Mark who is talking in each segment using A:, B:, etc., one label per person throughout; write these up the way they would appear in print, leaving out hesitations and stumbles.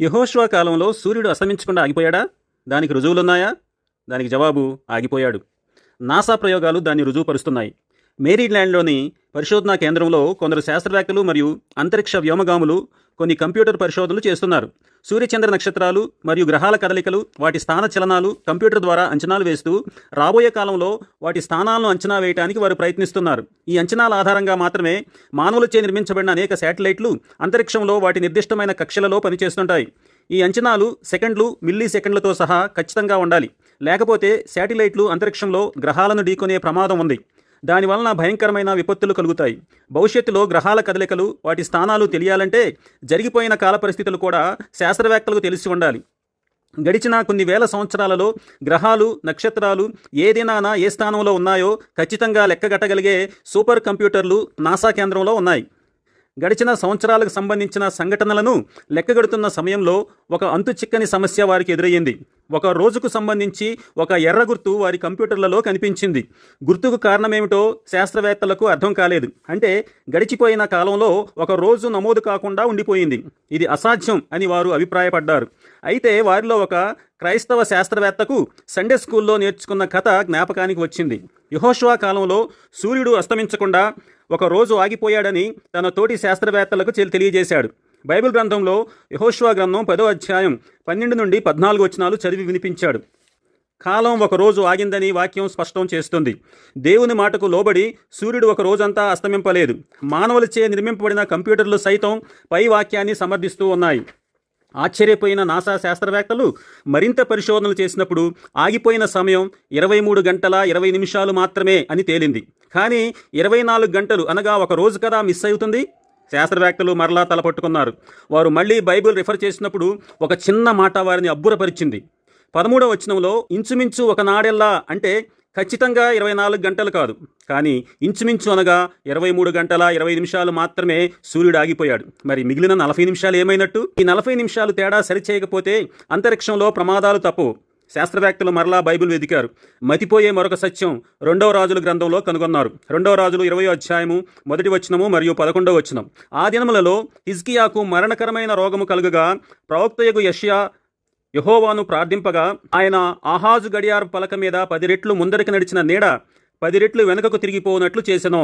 A: యెహోషువ కాలంలో సూర్యుడు అస్తమించకుండా ఆగిపోయాడా? దానికి రుజువులున్నాయా? దానికి జవాబు ఆగిపోయాడు. నాసా ప్రయోగాలు దాన్ని రుజువుపరుస్తున్నాయి. మేరీల్యాండ్లోని పరిశోధనా కేంద్రంలో కొందరు శాస్త్రవేత్తలు మరియు అంతరిక్ష వ్యోమగాములు కొన్ని కంప్యూటర్ పరిశోధనలు చేస్తున్నారు. సూర్యచంద్ర నక్షత్రాలు మరియు గ్రహాల కదలికలు, వాటి స్థాన చలనాలు కంప్యూటర్ ద్వారా అంచనాలు వేస్తూ రాబోయే కాలంలో వాటి స్థానాలను అంచనా వేయడానికి వారు ప్రయత్నిస్తున్నారు. ఈ అంచనాల ఆధారంగా మాత్రమే మానవులచే నిర్మించబడిన అనేక శాటిలైట్లు అంతరిక్షంలో వాటి నిర్దిష్టమైన కక్షలలో పనిచేస్తుంటాయి. ఈ అంచనాలు సెకండ్లు, మిల్లీ సెకండ్లతో సహా ఖచ్చితంగా ఉండాలి. లేకపోతే శాటిలైట్లు అంతరిక్షంలో గ్రహాలను ఢీకొనే ప్రమాదం ఉంది. దానివలన భయంకరమైన విపత్తులు కలుగుతాయి. భవిష్యత్తులో గ్రహాల కదలికలు, వాటి స్థానాలు తెలియాలంటే జరిగిపోయిన కాల పరిస్థితులు కూడా శాస్త్రవేత్తలకు తెలిసి ఉండాలి. గడిచిన కొన్ని వేల సంవత్సరాలలో గ్రహాలు, నక్షత్రాలు ఏ దినాన ఏ స్థానంలో ఉన్నాయో ఖచ్చితంగా లెక్కగట్టగలిగే సూపర్ కంప్యూటర్లు నాసా కేంద్రంలో ఉన్నాయి. గడిచిన సంవత్సరాలకు సంబంధించిన సంఘటనలను లెక్కగడుతున్న సమయంలో ఒక అంతు చిక్కని సమస్య వారికి ఎదురయ్యింది. ఒక రోజుకు సంబంధించి ఒక ఎర్ర గుర్తు వారి కంప్యూటర్లలో కనిపించింది. గుర్తుకు కారణమేమిటో శాస్త్రవేత్తలకు అర్థం కాలేదు. అంటే గడిచిపోయిన కాలంలో ఒక రోజు నమోదు కాకుండా ఉండిపోయింది. ఇది అసాధ్యం అని వారు అభిప్రాయపడ్డారు. అయితే వారిలో ఒక క్రైస్తవ శాస్త్రవేత్తకు సండే స్కూల్లో నేర్చుకున్న కథ జ్ఞాపకానికి వచ్చింది. యెహోషువ కాలంలో సూర్యుడు అస్తమించకుండా ఒక రోజు ఆగిపోయాడని తన తోటి శాస్త్రవేత్తలకు తెలియజేశాడు. బైబిల్ గ్రంథంలో యెహోషువ గ్రంథం 10వ అధ్యాయం 12 నుండి 14 వచనాలు చదివి వినిపించాడు. కాలం ఒక రోజు ఆగిందని వాక్యం స్పష్టం చేస్తుంది. దేవుని మాటకు లోబడి సూర్యుడు ఒక రోజంతా అస్తమింపలేదు. మానవులచే నిర్మింపబడిన కంప్యూటర్లు సైతం పై వాక్యాన్ని సమర్థిస్తూ ఉన్నాయి. ఆశ్చర్యపోయిన నాసా శాస్త్రవేత్తలు మరింత పరిశోధనలు చేసినప్పుడు ఆగిపోయిన సమయం 23 గంటల 20 నిమిషాలు మాత్రమే అని తేలింది. కానీ 24 గంటలు అనగా ఒక రోజు కదా మిస్ అవుతుంది. శాస్త్రవేత్తలు మరలా తలపట్టుకున్నారు. వారు మళ్ళీ బైబిల్ రిఫర్ చేసినప్పుడు ఒక చిన్న మాట వారిని అబ్బురపరిచింది. 13వ వచనంలో ఇంచుమించు ఒక నాడెల్లా అంటే ఖచ్చితంగా 24 గంటలు కాదు, కానీ ఇంచుమించు అనగా 23 గంటల 20 నిమిషాలు మాత్రమే సూర్యుడు ఆగిపోయాడు. మరి మిగిలిన 40 నిమిషాలు ఏమైనట్టు? ఈ 40 నిమిషాలు తేడా సరిచేయకపోతే అంతరిక్షంలో ప్రమాదాలు తప్పవు. శాస్త్రవేత్తలు మరలా బైబిల్ వెదికారు. మతిపోయే మరొక సత్యం 2వ రాజుల గ్రంథంలో కనుగొన్నారు. 2వ రాజులు 20వ అధ్యాయము 1వ వచనము మరియు 11వ వచనం. ఆ దినములలో హిజ్కియాకు మరణకరమైన రోగము కలుగగా ప్రవక్తయగు యెషయా యెహోవాను ప్రార్థింపగా ఆయన ఆహాజు గడియారు పలక మీద 10 రెట్లు ముందరికి నడిచిన నీడ 10 రెట్లు వెనుకకు తిరిగిపోనట్లు చేసెను.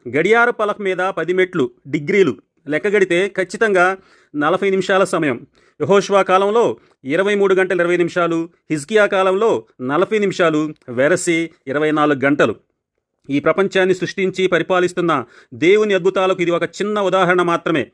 A: గడియార పలక మీద 10 మెట్లు డిగ్రీలు లెక్కగడితే ఖచ్చితంగా 40 నిమిషాల సమయం. యెహోషువ కాలంలో 23 గంటల 20 నిమిషాలు, హిజ్కియా కాలంలో 40 నిమిషాలు, వెరసి 24 గంటలు. ఈ ప్రపంచాన్ని సృష్టించి పరిపాలిస్తున్న దేవుని అద్భుతాలకు ఇది ఒక చిన్న ఉదాహరణ మాత్రమే.